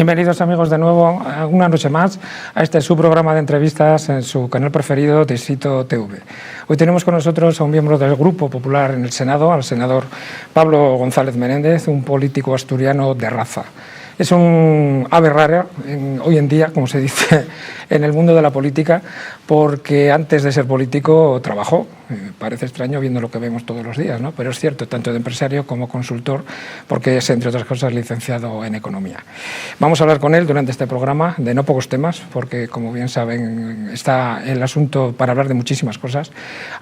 Bienvenidos amigos de nuevo a una noche más a este su programa de entrevistas en su canal preferido, Distrito TV. Hoy tenemos con nosotros a un miembro del Grupo Popular en el Senado, al senador Pablo González Menéndez, un político asturiano de raza. Es un ave rara hoy en día, como se dice en el mundo de la política, porque antes de ser político trabajó. Parece extraño viendo lo que vemos todos los días, ¿no? Pero es cierto, tanto de empresario como consultor, porque es, entre otras cosas, licenciado en Economía. Vamos a hablar con él durante este programa de no pocos temas, porque, como bien saben, está el asunto para hablar de muchísimas cosas.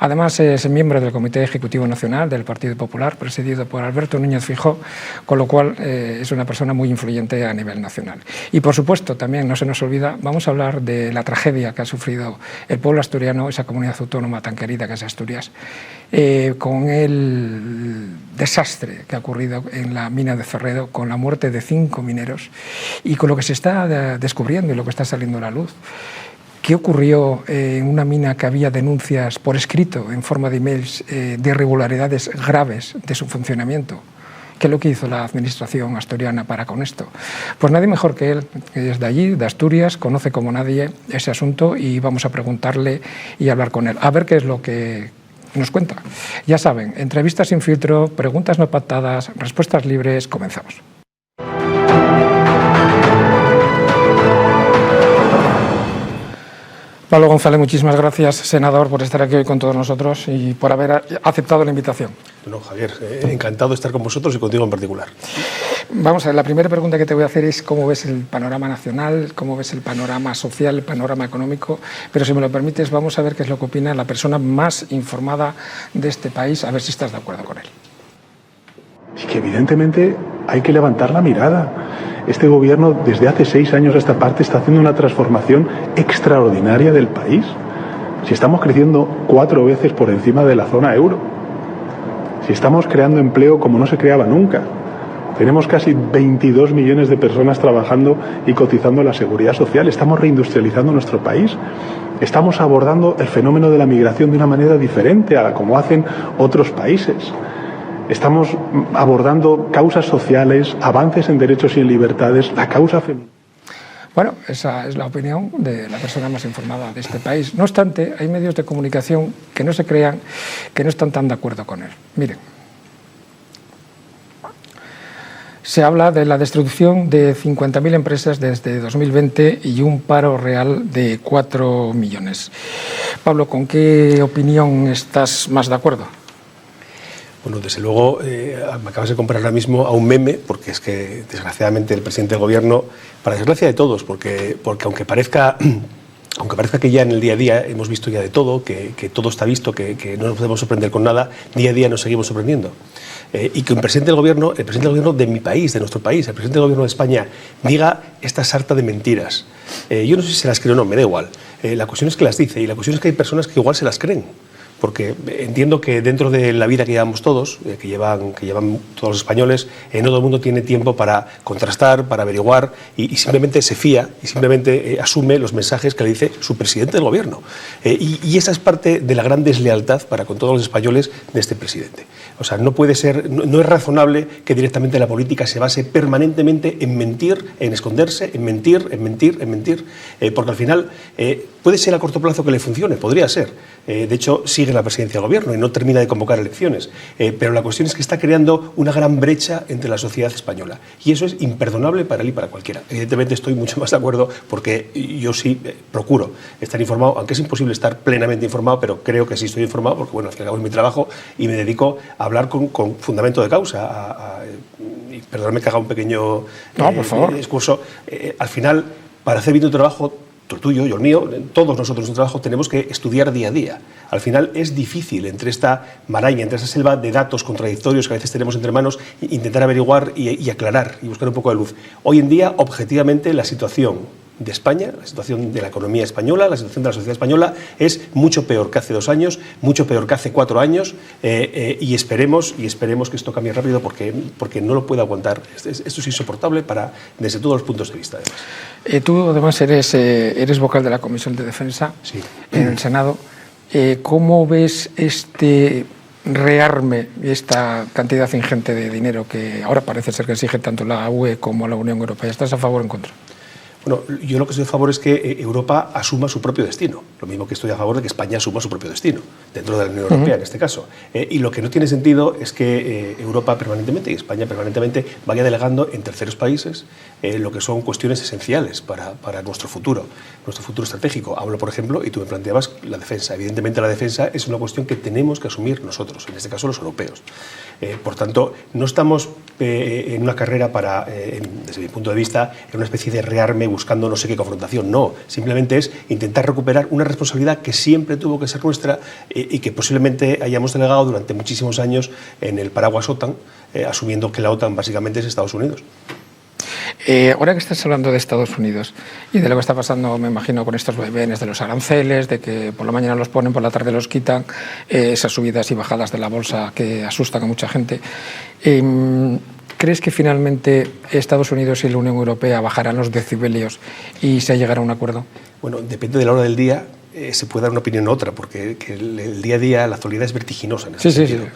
Además, es miembro del Comité Ejecutivo Nacional del Partido Popular, presidido por Alberto Núñez Feijóo, con lo cual es una persona muy influyente a nivel nacional. Y, por supuesto, también no se nos olvida, vamos a hablar de la tragedia que ha sufrido el pueblo asturiano, esa comunidad autónoma tan querida que es Asturias, con el desastre que ha ocurrido en la mina de Ferredo, con la muerte de 5 mineros y con lo que se está descubriendo y lo que está saliendo a la luz. ¿Qué ocurrió en una mina que había denuncias por escrito, en forma de emails, de irregularidades graves de su funcionamiento? ¿Qué es lo que hizo la administración asturiana para con esto? Pues nadie mejor que él, que es de allí, de Asturias, conoce como nadie ese asunto y vamos a preguntarle y hablar con él, a ver qué es lo que nos cuenta. Ya saben, entrevistas sin filtro, preguntas no pactadas, respuestas libres, comenzamos. Pablo González, muchísimas gracias, senador, por estar aquí hoy con todos nosotros y por haber aceptado la invitación. No, Javier, encantado de estar con vosotros y contigo en particular. Vamos a ver, la primera pregunta que te voy a hacer es cómo ves el panorama nacional, cómo ves el panorama social, el panorama económico, pero si me lo permites vamos a ver qué es lo que opina la persona más informada de este país, a ver si estás de acuerdo con él. Es que evidentemente hay que levantar la mirada. Este gobierno desde hace 6 años a esta parte está haciendo una transformación extraordinaria del país. Si estamos creciendo 4 veces por encima de la zona euro, si estamos creando empleo como no se creaba nunca, tenemos casi 22 millones de personas trabajando y cotizando a la seguridad social, estamos reindustrializando nuestro país, estamos abordando el fenómeno de la migración de una manera diferente a como hacen otros países. Estamos abordando causas sociales, avances en derechos y en libertades, la causa femenina. Bueno, esa es la opinión de la persona más informada de este país. No obstante, hay medios de comunicación que no se crean que no están tan de acuerdo con él. Miren, se habla de la destrucción de 50.000 empresas desde 2020 y un paro real de 4 millones. Pablo, ¿con qué opinión estás más de acuerdo? Bueno, desde luego, me acabas de comprar ahora mismo a un meme, porque es que, desgraciadamente, el presidente del Gobierno, para desgracia de todos, porque aunque parezca que ya en el día a día hemos visto ya de todo, que todo está visto, que no nos podemos sorprender con nada, día a día nos seguimos sorprendiendo. Y que el presidente del Gobierno de mi país, de nuestro país, el presidente del Gobierno de España, diga esta sarta de mentiras. Yo no sé si se las cree o no, me da igual. La cuestión es que las dice, y la cuestión es que hay personas que igual se las creen. Porque entiendo que dentro de la vida que llevamos todos, que llevan todos los españoles, no todo el mundo tiene tiempo para contrastar, para averiguar y simplemente se fía y simplemente asume los mensajes que le dice su presidente del Gobierno. Y esa es parte de la gran deslealtad para con todos los españoles de este presidente. O sea, no puede ser, no es razonable que directamente la política se base permanentemente en mentir, en esconderse, en mentir, porque al final puede ser a corto plazo que le funcione, podría ser. De hecho, sigue la presidencia del Gobierno y no termina de convocar elecciones. Pero la cuestión es que está creando una gran brecha entre la sociedad española. Y eso es imperdonable para él y para cualquiera. Evidentemente estoy mucho más de acuerdo porque yo sí procuro estar informado, aunque es imposible estar plenamente informado, pero creo que sí estoy informado porque, bueno, al fin y al cabo es mi trabajo y me dedico a hablar con fundamento de causa. Y perdóname que haga un pequeño por favor. discurso. Al final, para hacer bien tu trabajo, el tuyo, yo el mío, todos nosotros en un trabajo tenemos que estudiar día a día. Al final es difícil entre esta maraña, entre esa selva de datos contradictorios que a veces tenemos entre manos, intentar averiguar y aclarar y buscar un poco de luz. Hoy en día, objetivamente, la situación de España, la situación de la economía española, la situación de la sociedad española es mucho peor que hace 2 años, mucho peor que hace 4 años y esperemos que esto cambie rápido porque no lo puede aguantar. Esto es insoportable desde todos los puntos de vista. Además. Tú además eres vocal de la Comisión de Defensa, sí, en el Senado. ¿Cómo ves este rearme y esta cantidad ingente de dinero que ahora parece ser que exige tanto la UE como la Unión Europea? ¿Estás a favor o en contra? Bueno, yo lo que estoy a favor es que Europa asuma su propio destino. Lo mismo que estoy a favor de que España asuma su propio destino, dentro de la Unión Europea en este caso. Y lo que no tiene sentido es que Europa permanentemente y España permanentemente vaya delegando en terceros países lo que son cuestiones esenciales para nuestro futuro estratégico. Hablo, por ejemplo, y tú me planteabas la defensa. Evidentemente la defensa es una cuestión que tenemos que asumir nosotros, en este caso los europeos. Por tanto, no estamos en una carrera para, desde mi punto de vista, en una especie de rearme buscando no sé qué confrontación. No, simplemente es intentar recuperar una responsabilidad que siempre tuvo que ser nuestra y que posiblemente hayamos delegado durante muchísimos años en el paraguas OTAN, asumiendo que la OTAN básicamente es Estados Unidos. Ahora que estás hablando de Estados Unidos y de lo que está pasando, me imagino, con estos vaivenes de los aranceles, de que por la mañana los ponen, por la tarde los quitan, esas subidas y bajadas de la bolsa que asustan a mucha gente, ¿crees que finalmente Estados Unidos y la Unión Europea bajarán los decibelios y se llegará a un acuerdo? Bueno, depende de la hora del día, se puede dar una opinión u otra, porque el día a día, la actualidad es vertiginosa en ese sentido. Sí.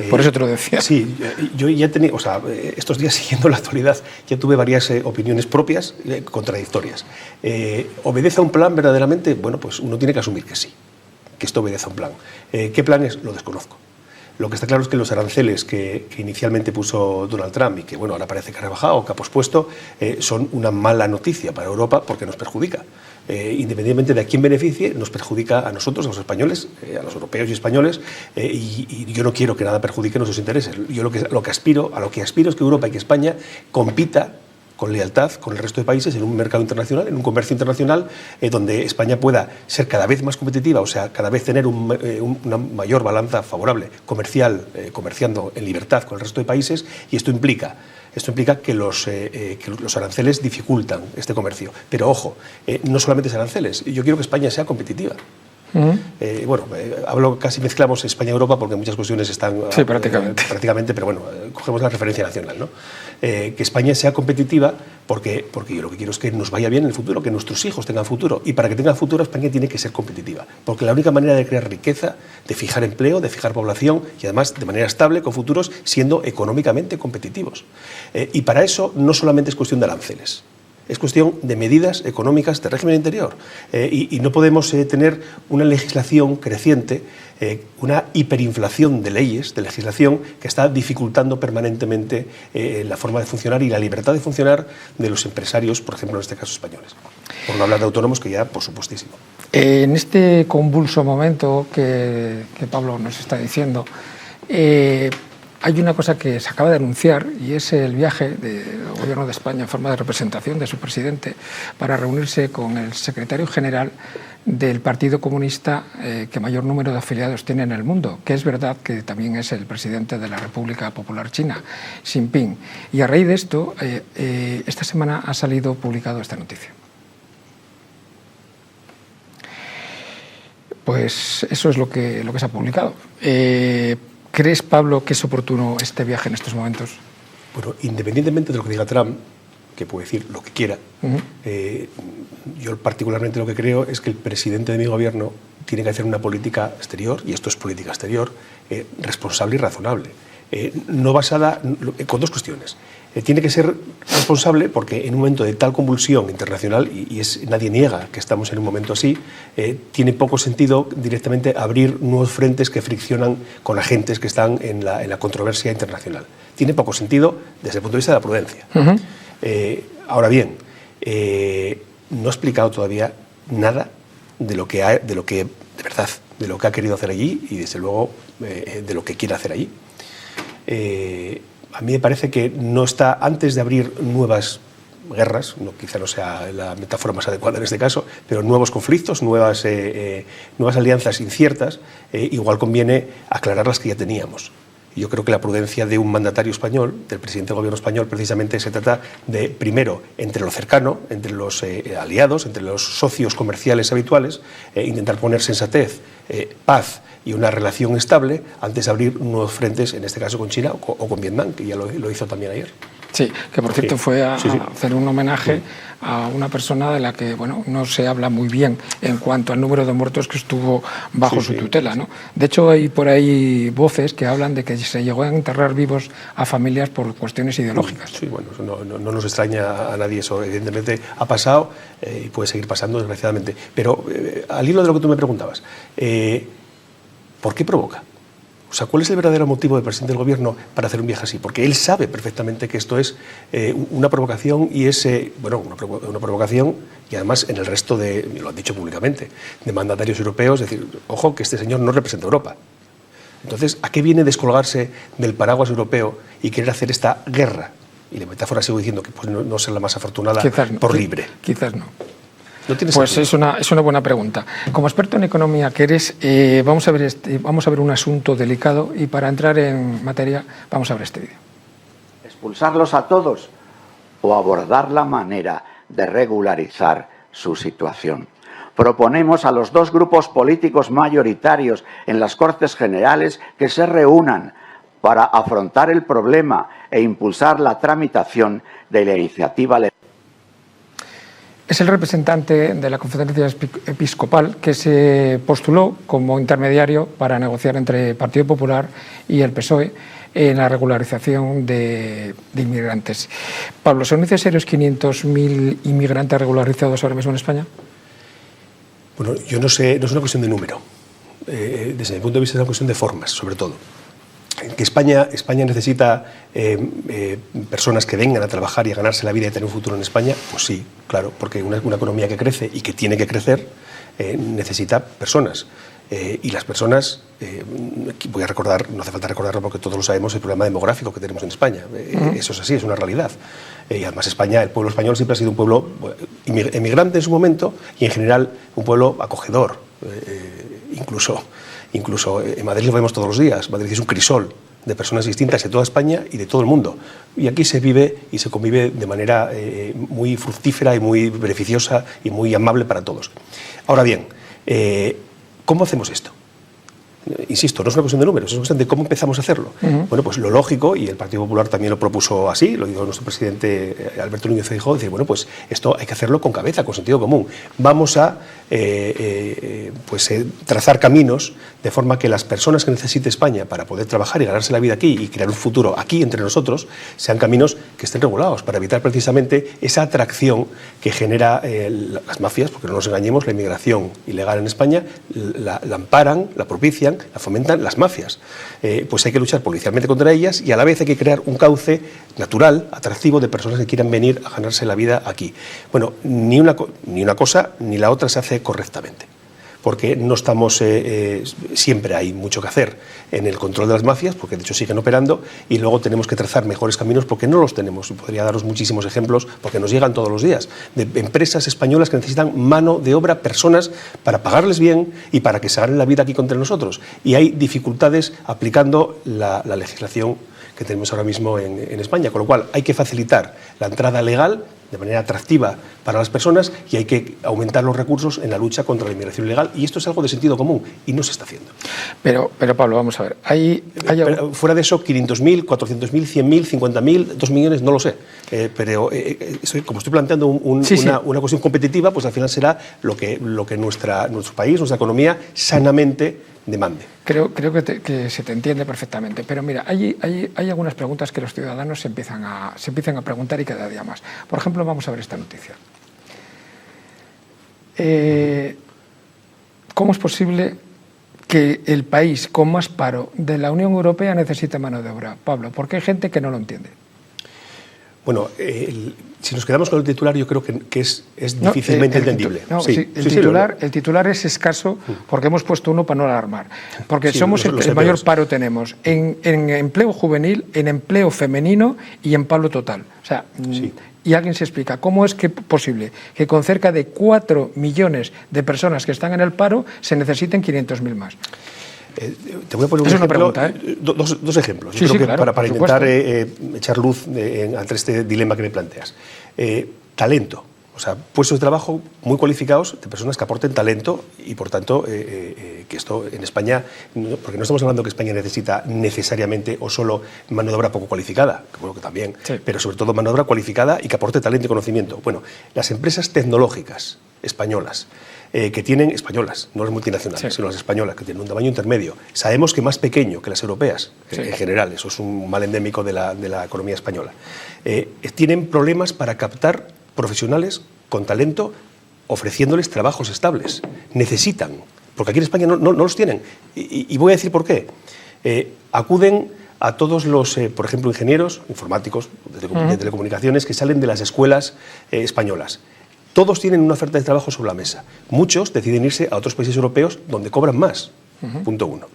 Por eso te lo decía. Sí, yo ya tenía, estos días siguiendo la actualidad, ya tuve varias opiniones propias contradictorias. ¿Obedece a un plan verdaderamente? Bueno, pues uno tiene que asumir que sí, que esto obedece a un plan. ¿Qué planes? Lo desconozco. Lo que está claro es que los aranceles que inicialmente puso Donald Trump y que ahora parece que ha rebajado, que ha pospuesto, son una mala noticia para Europa porque nos perjudica. Independientemente de a quién beneficie, nos perjudica a nosotros, a los españoles, a los europeos y españoles, y yo no quiero que nada perjudique nuestros intereses. Yo lo que aspiro es que Europa y que España compita con lealtad con el resto de países en un mercado internacional, en un comercio internacional, donde España pueda ser cada vez más competitiva, o sea, cada vez tener una mayor balanza favorable comercial, comerciando en libertad con el resto de países, y esto implica que los aranceles dificultan este comercio. Pero ojo, no solamente es aranceles, yo quiero que España sea competitiva. Casi mezclamos España y Europa porque muchas cuestiones están... Sí, prácticamente. Pero bueno, cogemos la referencia nacional, ¿no? Que España sea competitiva porque yo lo que quiero es que nos vaya bien en el futuro, que nuestros hijos tengan futuro. Y para que tengan futuro, España tiene que ser competitiva. Porque la única manera de crear riqueza, de fijar empleo, de fijar población y además de manera estable, con futuros, siendo económicamente competitivos. Y para eso no solamente es cuestión de aranceles. Es cuestión de medidas económicas de régimen interior. Y no podemos tener una legislación creciente, una hiperinflación de leyes, de legislación, que está dificultando permanentemente la forma de funcionar y la libertad de funcionar de los empresarios, por ejemplo, en este caso españoles. Por no hablar de autónomos, que ya, por supuestísimo. En este convulso momento que Pablo nos está diciendo, hay una cosa que se acaba de anunciar y es el viaje del Gobierno de España en forma de representación de su presidente para reunirse con el secretario general del Partido Comunista que mayor número de afiliados tiene en el mundo, que es verdad que también es el presidente de la República Popular China, Xi Jinping. Y a raíz de esto, esta semana ha salido publicado esta noticia. Pues eso es lo que se ha publicado. ¿Crees, Pablo, que es oportuno este viaje en estos momentos? Bueno, independientemente de lo que diga Trump, que puede decir lo que quiera, yo particularmente lo que creo es que el presidente de mi gobierno tiene que hacer una política exterior, y esto es política exterior, responsable y razonable. No basada con dos cuestiones. Tiene que ser responsable porque en un momento de tal convulsión internacional, nadie niega que estamos en un momento así, tiene poco sentido directamente abrir nuevos frentes que friccionan con agentes que están en la controversia internacional. Tiene poco sentido desde el punto de vista de la prudencia. Ahora bien, no ha explicado todavía nada de lo que ha querido hacer allí y desde luego de lo que quiere hacer allí. A mí me parece que no está, antes de abrir nuevas guerras, quizá no sea la metáfora más adecuada en este caso, pero nuevos conflictos, nuevas alianzas inciertas, igual conviene aclarar las que ya teníamos. Yo creo que la prudencia de un mandatario español, del presidente del gobierno español, precisamente se trata de, primero, entre lo cercano, entre los aliados, entre los socios comerciales habituales, intentar poner sensatez, paz y una relación estable antes de abrir nuevos frentes, en este caso con China o con Vietnam, que ya lo hizo también ayer. Sí, que por cierto fue a Sí. hacer un homenaje a una persona de la que bueno, no se habla muy bien en cuanto al número de muertos que estuvo bajo su tutela, ¿no? De hecho, hay por ahí voces que hablan de que se llegó a enterrar vivos a familias por cuestiones ideológicas. Sí, bueno, eso no nos extraña a nadie, eso evidentemente ha pasado y puede seguir pasando, desgraciadamente. Pero al hilo de lo que tú me preguntabas, ¿por qué provoca? O sea, ¿cuál es el verdadero motivo del presidente del Gobierno para hacer un viaje así? Porque él sabe perfectamente que esto es una provocación y es, una provocación y además en el resto de, lo han dicho públicamente, de mandatarios europeos, es decir, ojo, que este señor no representa a Europa. Entonces, ¿a qué viene descolgarse del paraguas europeo y querer hacer esta guerra? Y la metáfora sigo diciendo que pues, no ser la más afortunada Quizás no, por libre. Quizás no. Pues es una buena pregunta. Como experto en economía que eres, vamos a ver un asunto delicado y para entrar en materia vamos a ver este vídeo. ¿Expulsarlos a todos o abordar la manera de regularizar su situación? Proponemos a los dos grupos políticos mayoritarios en las Cortes Generales que se reúnan para afrontar el problema e impulsar la tramitación de la iniciativa legislativa. Es el representante de la Conferencia Episcopal que se postuló como intermediario para negociar entre el Partido Popular y el PSOE en la regularización de inmigrantes. Pablo, ¿son necesarios 500.000 inmigrantes regularizados ahora mismo en España? Bueno, yo no sé, no es una cuestión de número. Desde mi punto de vista es una cuestión de formas, sobre todo. Que España necesita personas que vengan a trabajar y a ganarse la vida y a tener un futuro en España, pues sí, claro, porque una economía que crece y que tiene que crecer necesita personas. Y las personas, voy a recordar, no hace falta recordarlo porque todos lo sabemos, el problema demográfico que tenemos en España. Eso es así, es una realidad. Y además España, el pueblo español siempre ha sido un pueblo emigrante en su momento y en general un pueblo acogedor, Incluso en Madrid lo vemos todos los días. Madrid es un crisol de personas distintas de toda España y de todo el mundo. Y aquí se vive y se convive de manera muy fructífera y muy beneficiosa y muy amable para todos. Ahora bien, ¿cómo hacemos esto? Insisto, no es una cuestión de números, es una cuestión de cómo empezamos a hacerlo. Bueno, pues lo lógico, y el Partido Popular también lo propuso así, lo dijo nuestro presidente Alberto Núñez Feijóo, decir, bueno, pues esto hay que hacerlo con cabeza, con sentido común. Vamos a trazar caminos de forma que las personas que necesite España para poder trabajar y ganarse la vida aquí y crear un futuro aquí entre nosotros sean caminos que estén regulados para evitar precisamente esa atracción que genera las mafias, porque no nos engañemos, la inmigración ilegal en España la amparan, la propician, la fomentan las mafias. Pues hay que luchar policialmente contra ellas y a la vez hay que crear un cauce natural, atractivo de personas que quieran venir a ganarse la vida aquí. Bueno, ni una cosa ni la otra se hace correctamente, porque no estamos, siempre hay mucho que hacer en el control de las mafias, porque de hecho siguen operando, y luego tenemos que trazar mejores caminos porque no los tenemos. Y podría daros muchísimos ejemplos, porque nos llegan todos los días, de empresas españolas que necesitan mano de obra, personas para pagarles bien y para que se ganen la vida aquí contra nosotros. Y hay dificultades aplicando la legislación que tenemos ahora mismo en España, con lo cual hay que facilitar la entrada legal de manera atractiva para las personas y hay que aumentar los recursos en la lucha contra la inmigración ilegal, y esto es algo de sentido común y no se está haciendo. Pero Pablo, vamos a ver, fuera de eso, 500.000, 400.000, 100.000, 50.000, 2 millones, no lo sé, pero como estoy planteando una cuestión competitiva, pues al final será lo que nuestro país, nuestra economía sanamente demande. Creo que se te entiende perfectamente, pero mira, hay algunas preguntas que los ciudadanos se empiezan a preguntar y cada día más. Por ejemplo, vamos a ver esta noticia. ¿Cómo es posible que el país con más paro de la Unión Europea necesite mano de obra? Pablo, porque hay gente que no lo entiende. Bueno, si nos quedamos con el titular, yo creo que es difícilmente entendible. El titular es escaso porque hemos puesto uno para no alarmar. Porque somos el mayor paro tenemos en empleo juvenil, en empleo femenino y en paro total. O sea, y alguien se explica cómo es posible que con cerca de 4 millones de personas que están en el paro se necesiten 500.000 más. Te voy a poner un ejemplo, dos ejemplos, yo creo que claro, para intentar echar luz ante este dilema que me planteas. Talento. O sea, puestos de trabajo muy cualificados de personas que aporten talento y, por tanto, que esto en España, porque no estamos hablando que España necesita necesariamente o solo mano de obra poco cualificada, que bueno, que también, sí, pero sobre todo mano de obra cualificada y que aporte talento y conocimiento. Bueno, las empresas tecnológicas españolas, que tienen, españolas, no las multinacionales, sí, sino las españolas, que tienen un tamaño intermedio, sabemos que más pequeño que las europeas, sí, en general, eso es un mal endémico de la economía española, tienen problemas para captar profesionales con talento, ofreciéndoles trabajos estables. Necesitan, porque aquí en España no los tienen. Y voy a decir por qué. Acuden a todos los, por ejemplo, ingenieros, informáticos, de telecomunicaciones, que salen de las escuelas españolas. Todos tienen una oferta de trabajo sobre la mesa. Muchos deciden irse a otros países europeos donde cobran más. Punto uno.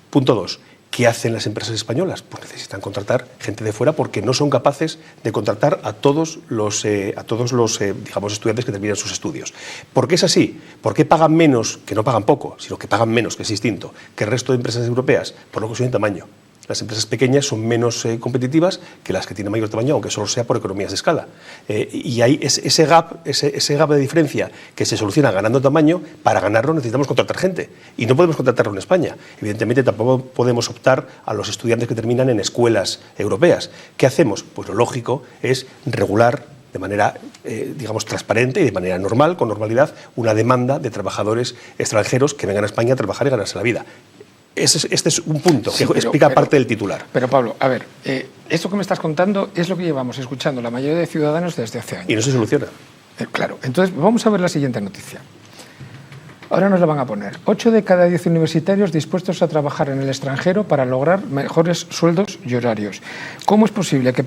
Punto dos. ¿Qué hacen las empresas españolas? Pues necesitan contratar gente de fuera porque no son capaces de contratar a todos los digamos, estudiantes que terminan sus estudios. ¿Por qué es así? ¿Por qué pagan menos, que no pagan poco, sino que pagan menos, que es distinto, que el resto de empresas europeas? Por lo que son de tamaño. Las empresas pequeñas son menos competitivas que las que tienen mayor tamaño, aunque solo sea por economías de escala. Y hay ese gap de diferencia que se soluciona ganando tamaño. Para ganarlo necesitamos contratar gente. Y no podemos contratarlo en España. Evidentemente tampoco podemos optar a los estudiantes que terminan en escuelas europeas. ¿Qué hacemos? Pues lo lógico es regular de manera, digamos, transparente y de manera normal, con normalidad, una demanda de trabajadores extranjeros que vengan a España a trabajar y ganarse la vida. Este es un punto que explica parte del titular. Pero Pablo, a ver, esto que me estás contando es lo que llevamos escuchando la mayoría de ciudadanos desde hace años. Y no se soluciona. Claro, entonces vamos a ver la siguiente noticia. Ahora nos la van a poner. 8 de cada 10 universitarios dispuestos a trabajar en el extranjero para lograr mejores sueldos y horarios. ¿Cómo es posible que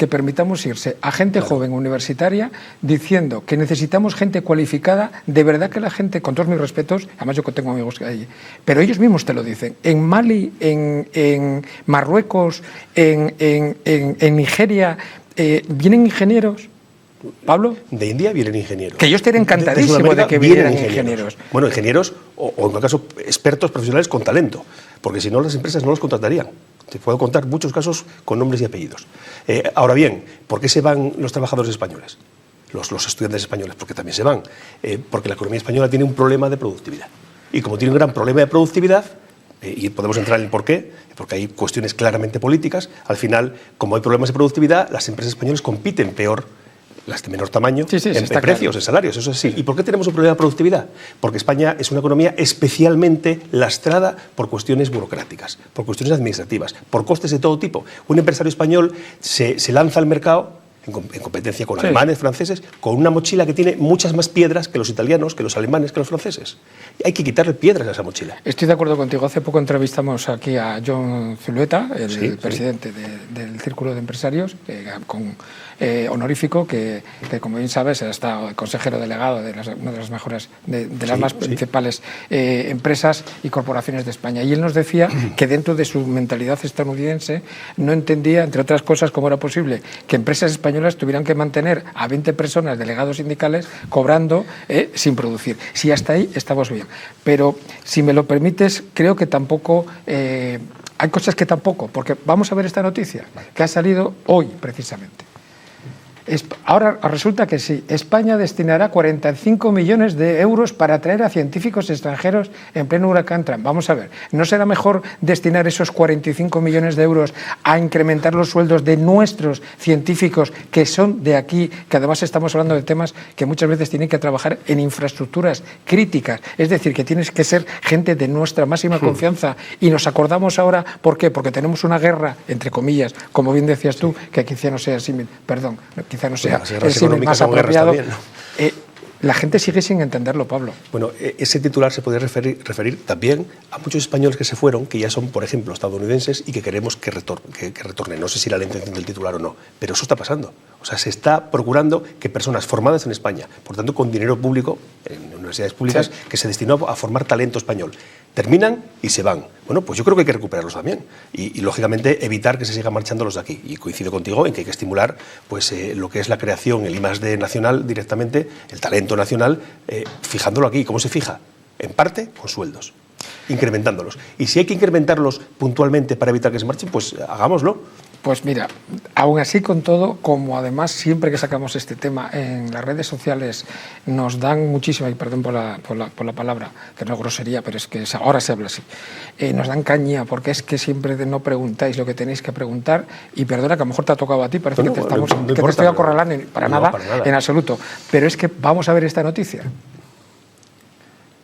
permitamos irse a gente joven universitaria diciendo que necesitamos gente cualificada? De verdad que la gente, con todos mis respetos, además yo tengo amigos allí, pero ellos mismos te lo dicen. En Mali, en Marruecos, en Nigeria, vienen ingenieros. ¿Pablo? De India vienen ingenieros. Que yo estaría encantadísimo de que vinieran ingenieros. Bueno, ingenieros o en todo caso expertos profesionales con talento, porque si no las empresas no los contratarían. Te puedo contar muchos casos con nombres y apellidos. Ahora bien, ¿por qué se van los trabajadores españoles? Los estudiantes españoles, porque también se van. Porque la economía española tiene un problema de productividad. Y como tiene un gran problema de productividad, y podemos entrar en el porqué, porque hay cuestiones claramente políticas, al final, como hay problemas de productividad, las empresas españolas compiten peor, las de menor tamaño, en precios, en salarios, eso es así. ¿Y por qué tenemos un problema de productividad? Porque España es una economía especialmente lastrada por cuestiones burocráticas, por cuestiones administrativas, por costes de todo tipo. Un empresario español se lanza al mercado en competencia con alemanes, franceses, con una mochila que tiene muchas más piedras que los italianos, que los alemanes, que los franceses. Y hay que quitarle piedras a esa mochila. Estoy de acuerdo contigo. Hace poco entrevistamos aquí a John Zulueta, el presidente del Círculo de Empresarios, honorífico, que como bien sabes, ha estado consejero delegado de una de las mejores, de las más principales empresas y corporaciones de España. Y él nos decía que dentro de su mentalidad estadounidense no entendía, entre otras cosas, cómo era posible que empresas españolas tuvieran que mantener a 20 personas, delegados sindicales, cobrando sin producir. Si hasta ahí estamos bien. Pero, si me lo permites, creo que tampoco... hay cosas que tampoco, porque vamos a ver esta noticia, que ha salido hoy, precisamente. Ahora resulta que sí, España destinará 45 millones de euros para atraer a científicos extranjeros en pleno huracán Trump. Vamos a ver, ¿no será mejor destinar esos 45 millones de euros a incrementar los sueldos de nuestros científicos que son de aquí, que además estamos hablando de temas que muchas veces tienen que trabajar en infraestructuras críticas? Es decir, que tienes que ser gente de nuestra máxima confianza. Y nos acordamos ahora, ¿por qué? Porque tenemos una guerra, entre comillas, como bien decías tú, que quizá no sea símil, perdón, quizá no sea el símil más apropiado. La gente sigue sin entenderlo, Pablo. Bueno, ese titular se puede referir también a muchos españoles que se fueron, que ya son, por ejemplo, estadounidenses y que queremos que retornen. No sé si era la intención del titular o no, pero eso está pasando. O sea, se está procurando que personas formadas en España, por tanto con dinero público, en universidades públicas, que se destinó a formar talento español, terminan y se van. Bueno, pues yo creo que hay que recuperarlos también y lógicamente, evitar que se sigan marchando los de aquí. Y coincido contigo en que hay que estimular pues, lo que es la creación, el I+D nacional directamente, el talento nacional, fijándolo aquí. ¿Cómo se fija? En parte, con sueldos. incrementándolos. Y si hay que incrementarlos puntualmente para evitar que se marchen, pues hagámoslo. Pues mira, aún así con todo, como además siempre que sacamos este tema en las redes sociales nos dan muchísima, y perdón por la palabra, que no es grosería, pero es que ahora se habla así, nos dan caña porque es que siempre no preguntáis lo que tenéis que preguntar, y perdona que a lo mejor te ha tocado a ti, parece que te estoy acorralando, para nada, en absoluto, pero es que vamos a ver esta noticia.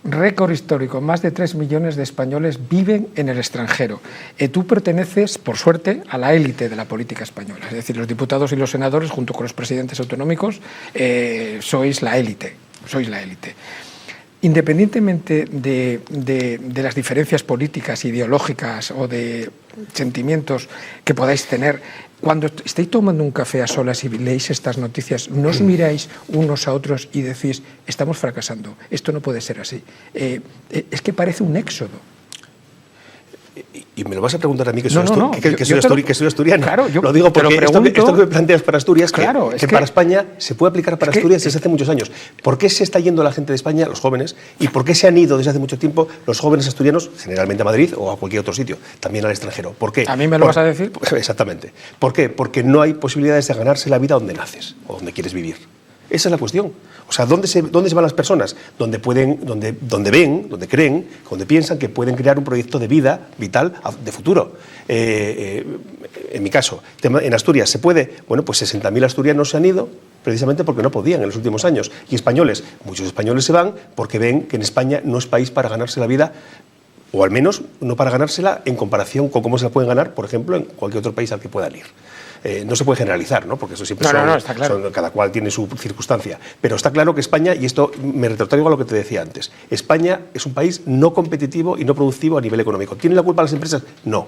Récord histórico, más de 3 millones de españoles viven en el extranjero. Tú perteneces, por suerte, a la élite de la política española. Es decir, los diputados y los senadores, junto con los presidentes autonómicos, sois la élite. Independientemente de las diferencias políticas, ideológicas o de sentimientos que podáis tener, cuando estéis tomando un café a solas y leéis estas noticias, ¿no os miráis unos a otros y decís, estamos fracasando, esto no puede ser así? Es que parece un éxodo. Y me lo vas a preguntar a mí, que soy asturiano. Claro, lo digo porque esto que me planteas para Asturias, claro, que para España se puede aplicar para Asturias desde hace muchos años. ¿Por qué se está yendo la gente de España, los jóvenes, y por qué se han ido desde hace mucho tiempo los jóvenes asturianos, generalmente a Madrid o a cualquier otro sitio, también al extranjero? ¿Por qué? ¿A mí me lo vas a decir? Exactamente. ¿Por qué? Porque no hay posibilidades de ganarse la vida donde naces o donde quieres vivir. Esa es la cuestión. O sea, ¿dónde se van las personas? Donde ven, donde creen, donde piensan que pueden crear un proyecto de vida vital de futuro. En mi caso, en Asturias se puede. Bueno, pues 60.000 asturianos se han ido precisamente porque no podían en los últimos años. Y españoles, muchos españoles se van porque ven que en España no es país para ganarse la vida, o al menos no para ganársela en comparación con cómo se la pueden ganar, por ejemplo, en cualquier otro país al que puedan ir. No se puede generalizar, ¿no? Porque eso siempre está claro. cada cual tiene su circunstancia. Pero está claro que España, y esto me retrotraigo a lo que te decía antes, España es un país no competitivo y no productivo a nivel económico. ¿Tienen la culpa las empresas? No.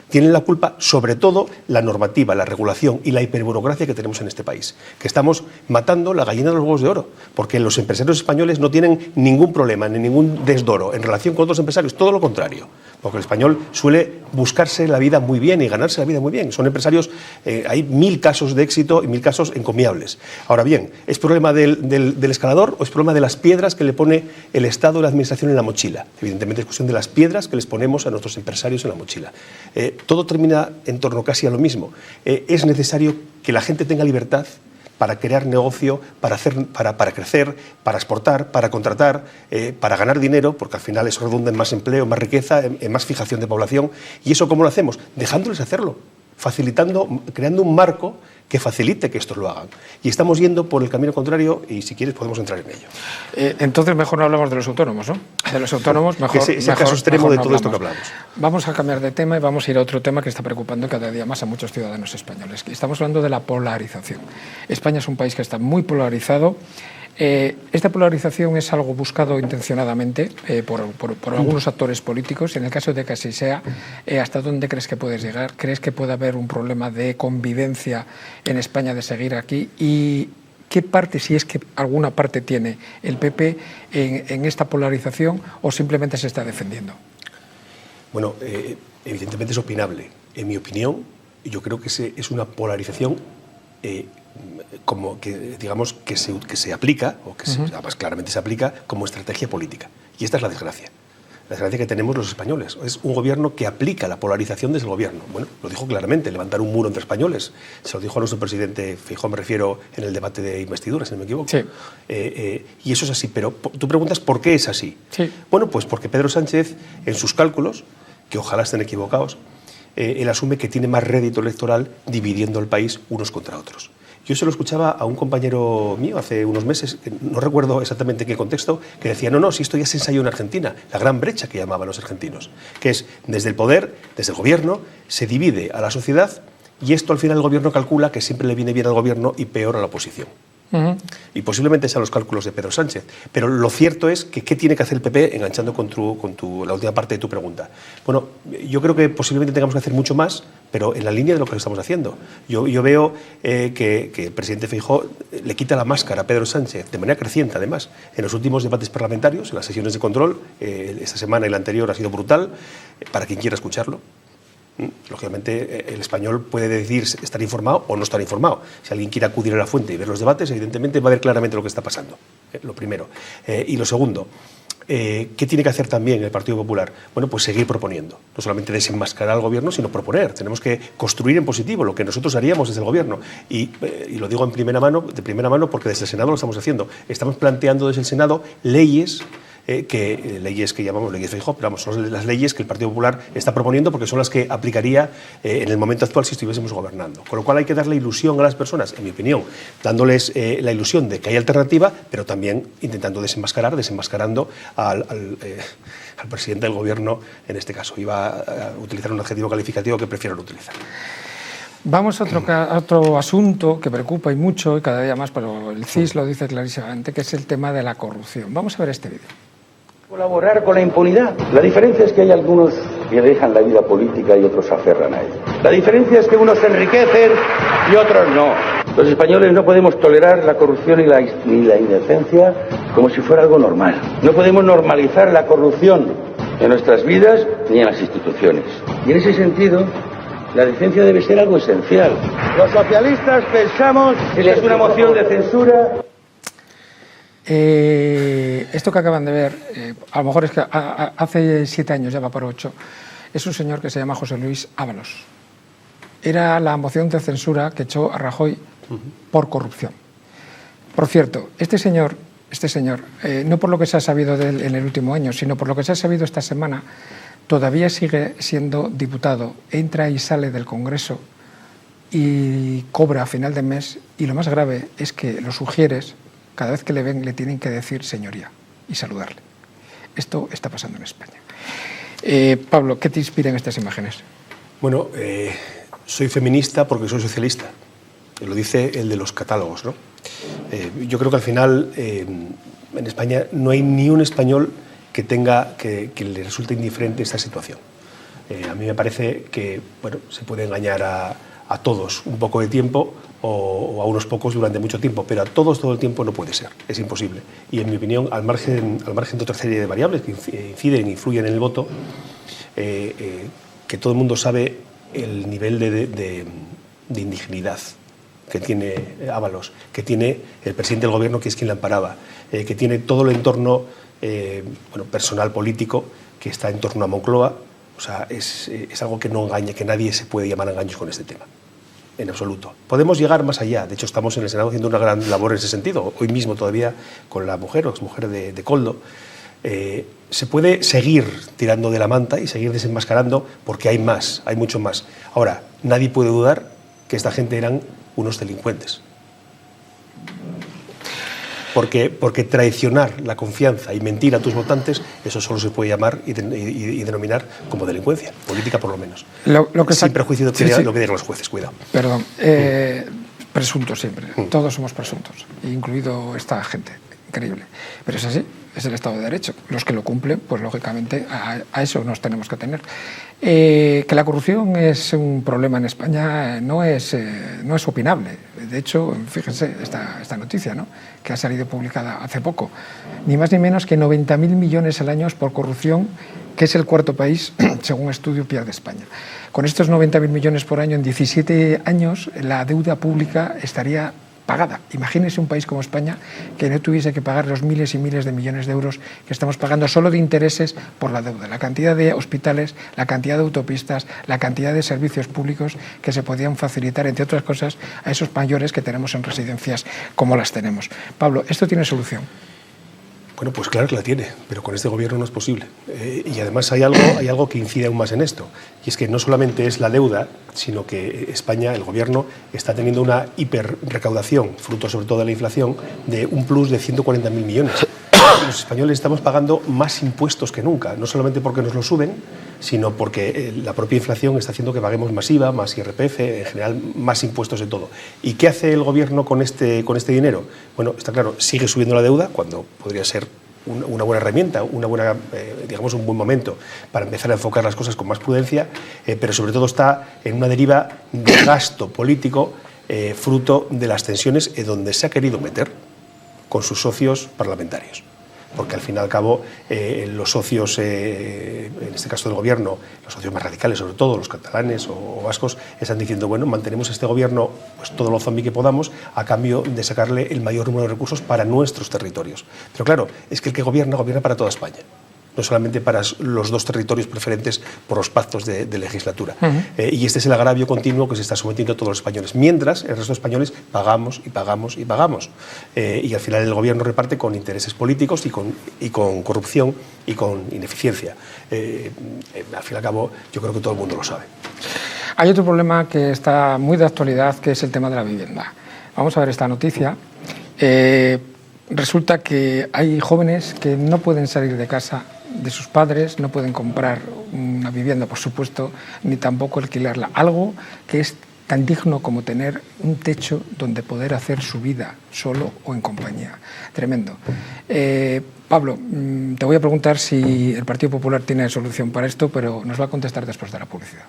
Tienen la culpa, sobre todo, la normativa, la regulación y la hiperburocracia que tenemos en este país. Que estamos matando la gallina de los huevos de oro. Porque los empresarios españoles no tienen ningún problema, ni ningún desdoro en relación con otros empresarios. Todo lo contrario. Porque el español suele buscarse la vida muy bien y ganarse la vida muy bien. Son empresarios, hay 1000 casos de éxito y 1000 casos encomiables. Ahora bien, ¿es problema del escalador o es problema de las piedras que le pone el Estado y la Administración en la mochila? Evidentemente es cuestión de las piedras que les ponemos a nuestros empresarios en la mochila. Todo termina en torno casi a lo mismo. Es necesario que la gente tenga libertad para crear negocio, para crecer, para exportar, para contratar, para ganar dinero, porque al final eso redunda en más empleo, en más riqueza, en más fijación de población. ¿Y eso cómo lo hacemos? Dejándoles hacerlo, facilitando, creando un marco que facilite que estos lo hagan. Y estamos yendo por el camino contrario y si quieres podemos entrar en ello. Entonces mejor no hablamos de los autónomos, ¿no? De los autónomos mejor. Es el caso extremo de todo esto que hablamos. Vamos a cambiar de tema y vamos a ir a otro tema que está preocupando cada día más a muchos ciudadanos españoles. Estamos hablando de la polarización. España es un país que está muy polarizado. Esta polarización es algo buscado intencionadamente por algunos actores políticos. En el caso de que así sea, ¿hasta dónde crees que puedes llegar? ¿Crees que puede haber un problema de convivencia en España de seguir aquí? ¿Y qué parte, si es que alguna parte tiene el PP en esta polarización o simplemente se está defendiendo? Bueno, evidentemente es opinable. En mi opinión, yo creo que es una polarización como que digamos que se aplica, o que además claramente se aplica como estrategia política. Y esta es la desgracia. La desgracia que tenemos los españoles. Es un gobierno que aplica la polarización desde el gobierno. Bueno, lo dijo claramente, levantar un muro entre españoles. Se lo dijo a nuestro presidente Feijóo, me refiero, en el debate de investidura, si no me equivoco. Sí. Y eso es así. Pero tú preguntas por qué es así. Sí. Bueno, pues porque Pedro Sánchez, en sus cálculos, que ojalá estén equivocados, él asume que tiene más rédito electoral dividiendo el país unos contra otros. Yo se lo escuchaba a un compañero mío hace unos meses, que no recuerdo exactamente en qué contexto, que decía, no, si esto ya se ensayó en Argentina, la gran brecha que llamaban los argentinos, que es desde el poder, desde el gobierno, se divide a la sociedad y esto al final el gobierno calcula que siempre le viene bien al gobierno y peor a la oposición. Y posiblemente sean los cálculos de Pedro Sánchez. Pero lo cierto es que ¿qué tiene que hacer el PP? Enganchando con la última parte de tu pregunta. Bueno, yo creo que posiblemente tengamos que hacer mucho más, pero en la línea de lo que estamos haciendo. Yo veo que el presidente Feijóo le quita la máscara a Pedro Sánchez, de manera creciente además, en los últimos debates parlamentarios, en las sesiones de control. Esta semana y la anterior ha sido brutal, para quien quiera escucharlo. Lógicamente, el español puede decidir estar informado o no estar informado. Si alguien quiere acudir a la fuente y ver los debates, evidentemente va a ver claramente lo que está pasando, lo primero. Y lo segundo, ¿Qué tiene que hacer también el Partido Popular? Bueno, pues seguir proponiendo. No solamente desenmascarar al gobierno, sino proponer. Tenemos que construir en positivo lo que nosotros haríamos desde el gobierno. Y lo digo de primera mano, porque desde el Senado lo estamos haciendo. Estamos planteando desde el Senado leyes que llamamos leyes Feijóo, pero vamos, son las leyes que el Partido Popular está proponiendo porque son las que aplicaría en el momento actual si estuviésemos gobernando. Con lo cual hay que darle ilusión a las personas, en mi opinión, dándoles la ilusión de que hay alternativa, pero también intentando desenmascarando al presidente del gobierno en este caso. Iba a utilizar un adjetivo calificativo que prefiero no utilizar. Vamos a otro asunto que preocupa y mucho, y cada día más, pero el CIS lo dice clarísimamente, que es el tema de la corrupción. Vamos a ver este vídeo. Colaborar con la impunidad. La diferencia es que hay algunos que dejan la vida política y otros se aferran a ella. La diferencia es que unos se enriquecen y otros no. Los españoles no podemos tolerar la corrupción y la indecencia como si fuera algo normal. No podemos normalizar la corrupción en nuestras vidas ni en las instituciones. Y en ese sentido, la decencia debe ser algo esencial. Los socialistas pensamos que es una moción de censura. Esto que acaban de ver, a lo mejor es que hace 7 años, ya va por 8, es un señor que se llama José Luis Ábalos. Era la moción de censura que echó a Rajoy por corrupción. Por cierto, este señor, no por lo que se ha sabido de él en el último año, sino por lo que se ha sabido esta semana, todavía sigue siendo diputado, entra y sale del Congreso y cobra a final de mes, y lo más grave es que los ujieres, cada vez que le ven, le tienen que decir señoría y saludarle. Esto está pasando en España. Pablo, ¿qué te inspiran estas imágenes? Bueno, soy feminista porque soy socialista. Lo dice el de los catálogos, ¿no? Yo creo que al final en España no hay ni un español que le resulte indiferente esta situación. A mí me parece que bueno, se puede engañar a todos un poco de tiempo o a unos pocos durante mucho tiempo, pero a todos todo el tiempo no puede ser, es imposible. Y en mi opinión, al margen de otra serie de variables que inciden e influyen en el voto, que todo el mundo sabe el nivel de indignidad que tiene Ábalos, que tiene el presidente del gobierno, que es quien la amparaba, que tiene todo el entorno personal político que está en torno a Moncloa. O sea, es algo que no engaña, que nadie se puede llamar a engaños con este tema, en absoluto. Podemos llegar más allá, de hecho estamos en el Senado haciendo una gran labor en ese sentido, hoy mismo todavía con la mujer o exmujer de Koldo. Se puede seguir tirando de la manta y seguir desenmascarando porque hay más, hay mucho más. Ahora, nadie puede dudar que esta gente eran unos delincuentes. Porque traicionar la confianza y mentir a tus votantes, eso solo se puede llamar y denominar como delincuencia, política por lo menos. Sin prejuicio de lo que digan los jueces, cuidado. Perdón, presuntos siempre, todos somos presuntos, incluido esta gente, increíble. Pero es así, es el Estado de Derecho. Los que lo cumplen, pues lógicamente a eso nos tenemos que tener. Que la corrupción es un problema en España no es opinable. De hecho, fíjense esta noticia, ¿no?, que ha salido publicada hace poco. Ni más ni menos que 90.000 millones al año por corrupción, que es el cuarto país, según estudio, pierde España. Con estos 90.000 millones por año, en 17 años, la deuda pública estaría pagada. Imagínese un país como España que no tuviese que pagar los miles y miles de millones de euros que estamos pagando solo de intereses por la deuda. La cantidad de hospitales, la cantidad de autopistas, la cantidad de servicios públicos que se podían facilitar, entre otras cosas, a esos mayores que tenemos en residencias como las tenemos. Pablo, ¿esto tiene solución? Bueno, pues claro que la tiene, pero con este gobierno no es posible. Y además hay algo que incide aún más en esto, y es que no solamente es la deuda, sino que España, el gobierno, está teniendo una hiperrecaudación, fruto sobre todo de la inflación, de un plus de 140.000 millones. Los españoles estamos pagando más impuestos que nunca, no solamente porque nos lo suben, sino porque la propia inflación está haciendo que paguemos más IVA, más IRPF, en general más impuestos de todo. ¿Y qué hace el gobierno con este dinero? Bueno, está claro, sigue subiendo la deuda cuando podría ser una buena herramienta, un buen momento para empezar a enfocar las cosas con más prudencia, pero sobre todo está en una deriva de gasto político fruto de las tensiones donde se ha querido meter con sus socios parlamentarios. porque al fin y al cabo los socios, en este caso del gobierno, los socios más radicales, sobre todo los catalanes o vascos, están diciendo, bueno, mantenemos este gobierno pues todo lo zombi que podamos a cambio de sacarle el mayor número de recursos para nuestros territorios. Pero claro, es que el que gobierna para toda España, no solamente para los dos territorios preferentes por los pactos de legislatura. Y este es el agravio continuo que se está sometiendo a todos los españoles. Mientras, el resto de españoles pagamos y pagamos y pagamos. Y al final el gobierno reparte con intereses políticos y con corrupción y con ineficiencia. Al fin y al cabo, yo creo que todo el mundo lo sabe. Hay otro problema que está muy de actualidad, que es el tema de la vivienda. Vamos a ver esta noticia. Resulta que hay jóvenes que no pueden salir de casa de sus padres, no pueden comprar una vivienda, por supuesto, ni tampoco alquilarla. Algo que es tan digno como tener un techo donde poder hacer su vida solo o en compañía. Tremendo. Pablo, te voy a preguntar si el Partido Popular tiene solución para esto, pero nos va a contestar después de la publicidad.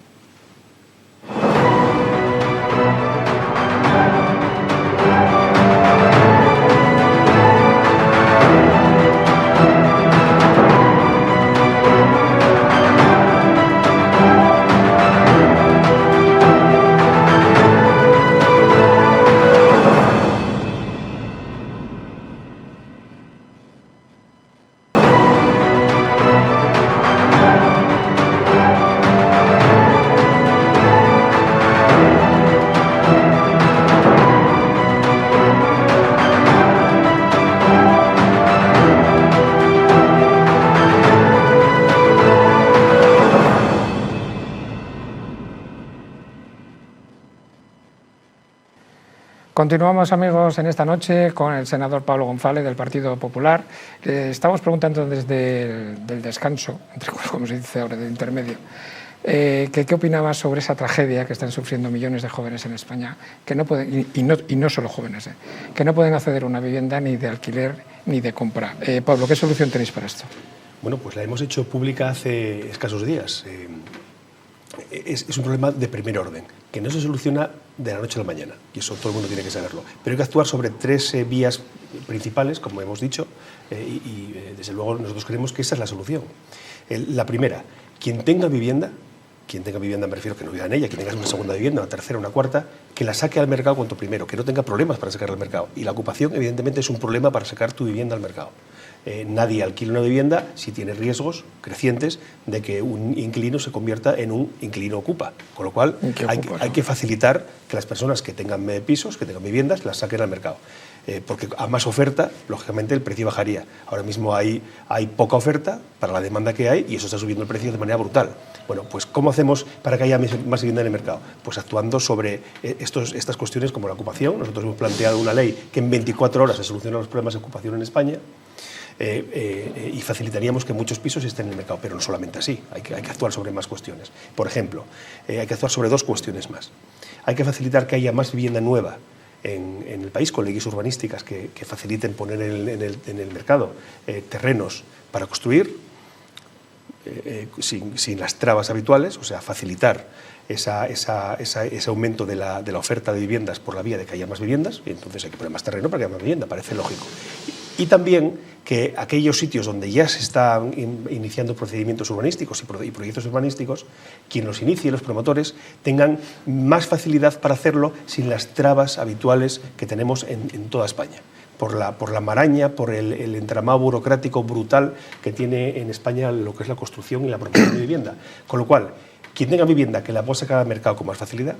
Continuamos, amigos, en esta noche con el senador Pablo González del Partido Popular. Estamos preguntando desde el descanso, como se dice ahora, del intermedio, ¿qué opinaba sobre esa tragedia que están sufriendo millones de jóvenes en España, que no pueden, y no solo jóvenes, que no pueden acceder a una vivienda ni de alquiler ni de compra? Pablo, ¿qué solución tenéis para esto? Bueno, pues la hemos hecho pública hace escasos días. Es un problema de primer orden, que no se soluciona de la noche a la mañana, y eso todo el mundo tiene que saberlo. Pero hay que actuar sobre tres vías principales, como hemos dicho, y desde luego nosotros creemos que esa es la solución. La primera, quien tenga vivienda me refiero que no viva en ella, quien tenga una segunda vivienda, una tercera, una cuarta, que la saque al mercado cuanto primero, que no tenga problemas para sacarla al mercado. Y la ocupación, evidentemente, es un problema para sacar tu vivienda al mercado. Nadie alquila una vivienda si tiene riesgos crecientes de que un inquilino se convierta en un inquilino ocupa. Con lo cual hay que facilitar que las personas que tengan pisos, que tengan viviendas, las saquen al mercado. Porque a más oferta, lógicamente, el precio bajaría. Ahora mismo hay poca oferta para la demanda que hay y eso está subiendo el precio de manera brutal. Bueno, pues ¿cómo hacemos para que haya más vivienda en el mercado? Pues actuando sobre estas cuestiones como la ocupación. Nosotros hemos planteado una ley que en 24 horas se solucionan los problemas de ocupación en España. Y facilitaríamos que muchos pisos estén en el mercado, pero no solamente así, hay que actuar sobre más cuestiones. Por ejemplo, hay que actuar sobre dos cuestiones más. Hay que facilitar que haya más vivienda nueva en el país con leyes urbanísticas que faciliten poner en el mercado terrenos para construir sin las trabas habituales, o sea, facilitar ese aumento de la oferta de viviendas por la vía de que haya más viviendas, y entonces hay que poner más terreno para que haya más vivienda, parece lógico. Y también que aquellos sitios donde ya se están iniciando procedimientos urbanísticos y proyectos urbanísticos, quien los inicie, los promotores, tengan más facilidad para hacerlo sin las trabas habituales que tenemos en toda España. Por la maraña, por el entramado burocrático brutal que tiene en España lo que es la construcción y la promoción de vivienda. Con lo cual, quien tenga vivienda que la pueda sacar al mercado con más facilidad.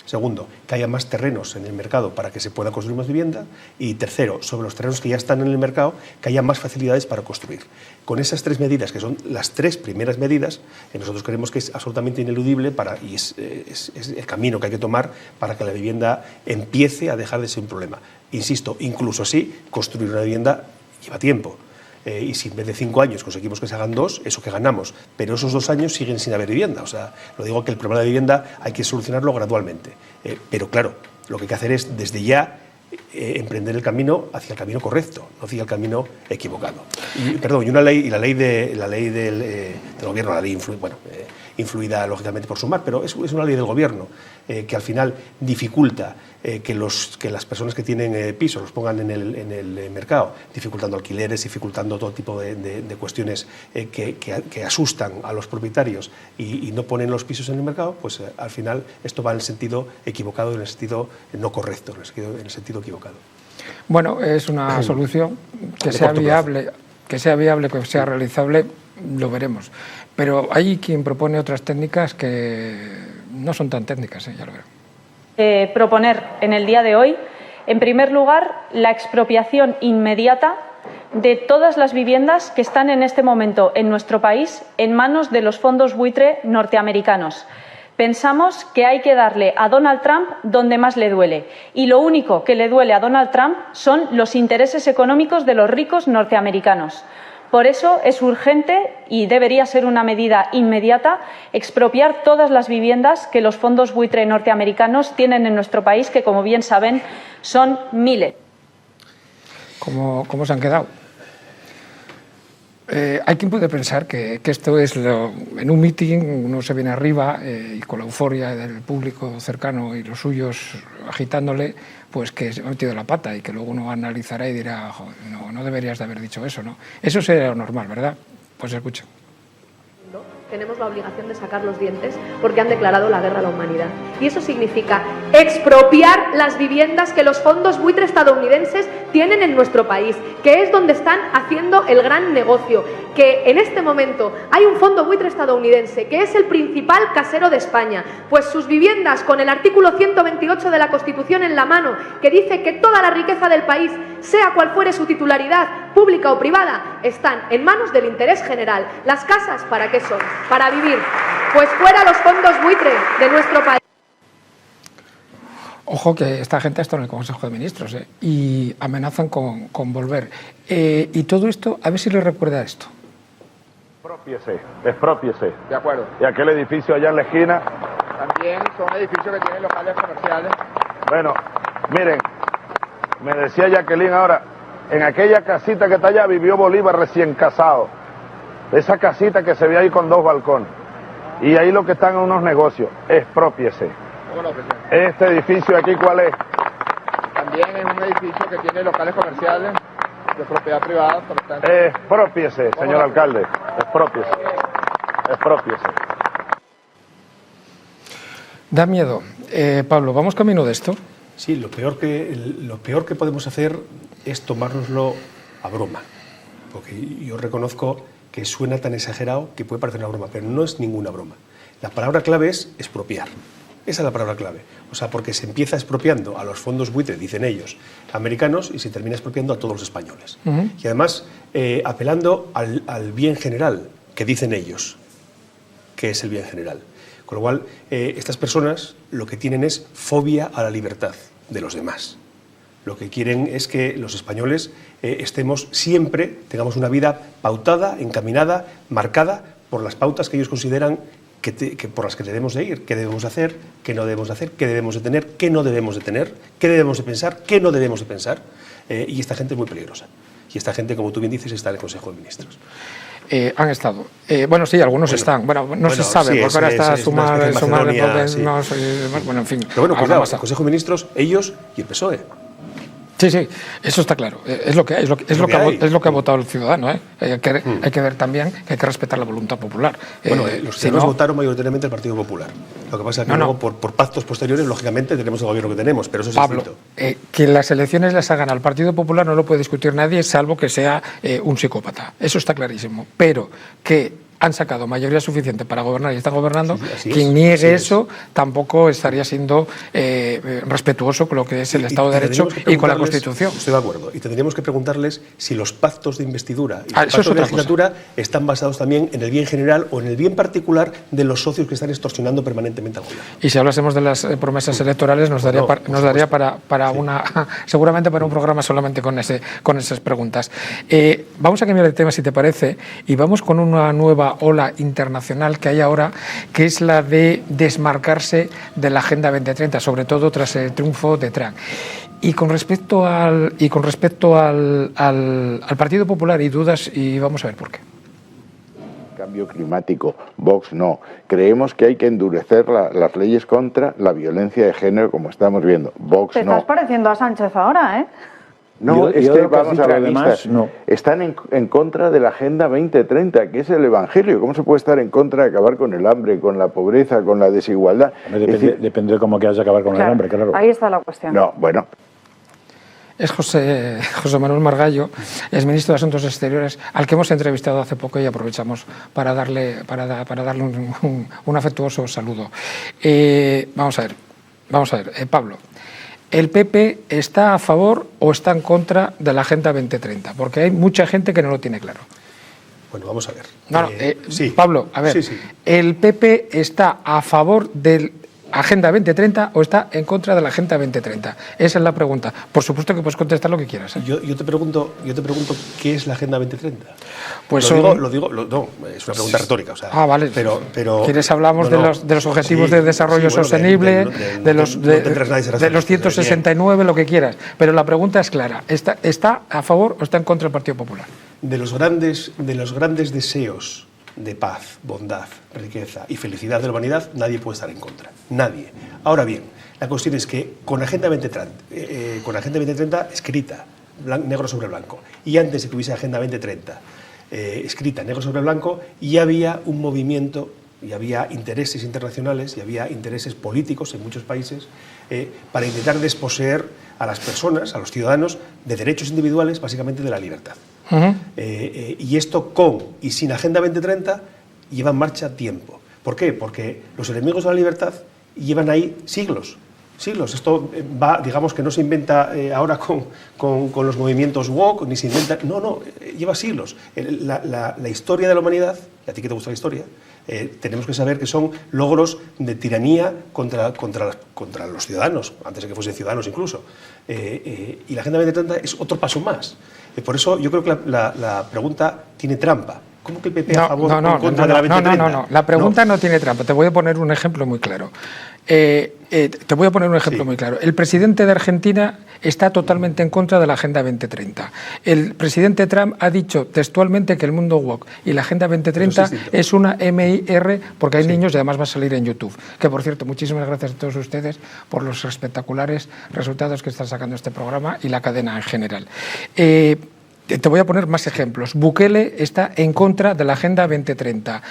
Segundo, que haya más terrenos en el mercado para que se pueda construir más vivienda. Y tercero, sobre los terrenos que ya están en el mercado, que haya más facilidades para construir. Con esas tres medidas, que son las tres primeras medidas, nosotros creemos que es absolutamente ineludible y es el camino que hay que tomar para que la vivienda empiece a dejar de ser un problema. Insisto, incluso así, construir una vivienda lleva tiempo. Y si en vez de 5 años conseguimos que se hagan 2, eso que ganamos. Pero esos 2 años siguen sin haber vivienda. O sea, lo digo que el problema de vivienda hay que solucionarlo gradualmente. Pero claro, lo que hay que hacer es desde ya emprender el camino hacia el camino correcto, no hacia el camino equivocado. Y la ley del gobierno, la ley influida lógicamente por Sumar, pero es una ley del gobierno que al final dificulta que las personas que tienen pisos los pongan en el mercado, dificultando alquileres, dificultando todo tipo de cuestiones que asustan a los propietarios y no ponen los pisos en el mercado, pues al final esto va en el sentido equivocado, en el sentido no correcto, en el sentido equivocado. Bueno, es una solución que sea viable, que sea realizable, lo veremos. Pero hay quien propone otras técnicas que no son tan técnicas, ya lo verán. Proponer en el día de hoy, en primer lugar, la expropiación inmediata de todas las viviendas que están en este momento en nuestro país en manos de los fondos buitre norteamericanos. Pensamos que hay que darle a Donald Trump donde más le duele. Y lo único que le duele a Donald Trump son los intereses económicos de los ricos norteamericanos. Por eso es urgente y debería ser una medida inmediata expropiar todas las viviendas que los fondos buitre norteamericanos tienen en nuestro país, que como bien saben son miles. ¿Cómo se han quedado? Hay quien puede pensar que esto es en un mitin uno se viene arriba y con la euforia del público cercano y los suyos agitándole, pues que se ha metido la pata y que luego uno analizará y dirá, no deberías de haber dicho eso, ¿no? Eso sería lo normal, ¿verdad? Pues escuchen. Tenemos la obligación de sacar los dientes porque han declarado la guerra a la humanidad. Y eso significa expropiar las viviendas que los fondos buitre estadounidenses tienen en nuestro país, que es donde están haciendo el gran negocio. Que en este momento hay un fondo buitre estadounidense que es el principal casero de España, pues sus viviendas, con el artículo 128 de la Constitución en la mano, que dice que toda la riqueza del país, sea cual fuere su titularidad, pública o privada, están en manos del interés general. ¿Las casas para qué son? Para vivir. Pues fuera los fondos buitre de nuestro país. Ojo que esta gente está en el Consejo de Ministros y amenazan con volver. Y todo esto, a ver si les recuerda esto. Expropiese. De acuerdo. Y aquel edificio allá en la esquina. También son edificios que tienen locales comerciales. Bueno, miren, me decía Jacqueline ahora, en aquella casita que está allá vivió Bolívar recién casado. Esa casita que se ve ahí con 2 balcones. Y ahí lo que están en unos negocios. Expropiese. ¿Cómo no, presidente? Este edificio aquí, ¿cuál es? También es un edificio que tiene locales comerciales de propiedad privada. Expropiese, señor alcalde. Expropiese. Expropiese. Da miedo. Pablo, ¿vamos camino de esto? Sí, lo peor que podemos hacer es tomárnoslo a broma. Porque yo reconozco que suena tan exagerado que puede parecer una broma, pero no es ninguna broma. La palabra clave es expropiar. Esa es la palabra clave. O sea, porque se empieza expropiando a los fondos buitre, dicen ellos, americanos, y se termina expropiando a todos los españoles. Y además, apelando al bien general, que dicen ellos, que es el bien general. Con lo cual, estas personas lo que tienen es fobia a la libertad de los demás. Lo que quieren es que los españoles estemos siempre, tengamos una vida pautada, encaminada, marcada por las pautas que ellos consideran por las que debemos de ir, qué debemos hacer, qué no debemos de hacer, qué debemos de tener, qué no debemos de tener, qué debemos de pensar, qué no debemos de pensar. Y esta gente es muy peligrosa. Y esta gente, como tú bien dices, está en el Consejo de Ministros. Han estado. Bueno, sí, algunos están. Bueno, se sabe, sí, porque ahora está Sumar de Podemos, sí. Bueno, en fin. Pero bueno, cuidado, el Consejo de Ministros, ellos y el PSOE. Sí, eso está claro. Es lo que ha votado el ciudadano. Hay que ver también que hay que respetar la voluntad popular. Bueno, los ciudadanos votaron mayoritariamente al Partido Popular. Lo que pasa es que luego, por pactos posteriores, lógicamente, tenemos el gobierno que tenemos, pero eso es Pablo, que las elecciones las hagan al Partido Popular no lo puede discutir nadie, salvo que sea un psicópata. Eso está clarísimo. Pero que han sacado mayoría suficiente para gobernar y están gobernando, quien niegue eso tampoco estaría siendo respetuoso con lo que es el Estado de Derecho y con la Constitución. Estoy de acuerdo. Y tendríamos que preguntarles si los pactos de investidura y los pactos de legislatura están basados también en el bien general o en el bien particular de los socios que están extorsionando permanentemente al gobierno. Y si hablásemos de las promesas electorales, nos daría para una seguramente para un programa solamente con esas preguntas. Vamos a cambiar de tema, si te parece, y vamos con una nueva nueva ola internacional que hay ahora, que es la de desmarcarse de la Agenda 2030, sobre todo tras el triunfo de Trump. Y con respecto al Partido Popular hay dudas y vamos a ver por qué. Cambio climático, Vox no. Creemos que hay que endurecer las leyes contra la violencia de género, como estamos viendo. Vox no. Te estás pareciendo a Sánchez ahora, ¿eh? No, es que vamos a ver, no. Están en contra de la Agenda 2030, que es el Evangelio. ¿Cómo se puede estar en contra de acabar con el hambre, con la pobreza, con la desigualdad? Depende de cómo quieras acabar con el hambre, claro. Ahí está la cuestión. No, bueno. Es José Manuel Margallo, es ministro de Asuntos Exteriores, al que hemos entrevistado hace poco y aprovechamos para darle un afectuoso saludo. Vamos a ver, Pablo. ¿El PP está a favor o está en contra de la Agenda 2030? Porque hay mucha gente que no lo tiene claro. Bueno, vamos a ver. Sí. Pablo, a ver, sí. ¿El PP está a favor del Agenda 2030 o está en contra de la Agenda 2030? Esa es la pregunta. Por supuesto que puedes contestar lo que quieras. Yo te pregunto, ¿qué es la Agenda 2030? Pues no, es una pregunta retórica. O sea, vale. Pero ¿quieres hablamos de los objetivos de desarrollo sostenible, de los 169, lo que quieras? Pero la pregunta es clara. ¿Está a favor o está en contra del Partido Popular? De los grandes deseos de paz, bondad, riqueza y felicidad de la humanidad, nadie puede estar en contra. Nadie. Ahora bien, la cuestión es que con Agenda 2030 escrita, negro sobre blanco, y antes de que hubiese Agenda 2030 escrita, negro sobre blanco, ya había un movimiento, y había intereses internacionales, y había intereses políticos en muchos países para intentar desposeer a las personas, a los ciudadanos, de derechos individuales, básicamente de la libertad. Y esto con y sin Agenda 2030 lleva en marcha tiempo. ¿Por qué? Porque los enemigos de la libertad llevan ahí siglos. Esto digamos que no se inventa ahora con los movimientos woke, ni se inventa... No, lleva siglos. La historia de la humanidad, y a ti que te gusta la historia, tenemos que saber que son logros de tiranía contra los ciudadanos, antes de que fuesen ciudadanos incluso. Y la Agenda 2030 es otro paso más. Por eso yo creo que la pregunta tiene trampa. ¿Cómo que el PP a favor o en contra de la 2030? No. La pregunta no tiene trampa. Te voy a poner un ejemplo muy claro. Muy claro. El presidente de Argentina está totalmente en contra de la Agenda 2030. El presidente Trump ha dicho textualmente que el mundo woke y la Agenda 2030 es una MIR porque hay niños y además va a salir en YouTube. Que, por cierto, muchísimas gracias a todos ustedes por los espectaculares resultados que está sacando este programa y la cadena en general. Te voy a poner más ejemplos. Bukele está en contra de la Agenda 2030.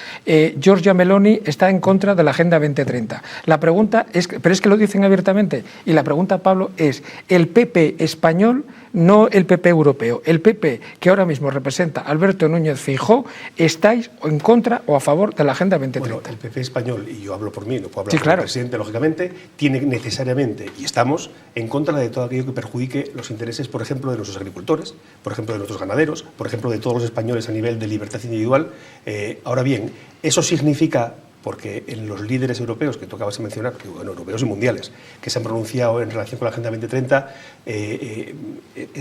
Giorgia Meloni está en contra de la Agenda 2030. La pregunta es, pero es que lo dicen abiertamente, y la pregunta, Pablo, es ¿el PP español, no el PP europeo, el PP que ahora mismo representa Alberto Núñez Feijóo, estáis en contra o a favor de la Agenda 2030? Bueno, el PP español, y yo hablo por mí, no puedo hablar por el presidente, lógicamente, tiene necesariamente, y estamos, en contra de todo aquello que perjudique los intereses, por ejemplo, de nuestros agricultores, por ejemplo, de nuestros ganaderos, por ejemplo, de todos los españoles a nivel de libertad individual. Ahora bien, eso significa, porque en los líderes europeos que tú acabas de mencionar, europeos y mundiales, que se han pronunciado en relación con la Agenda 2030,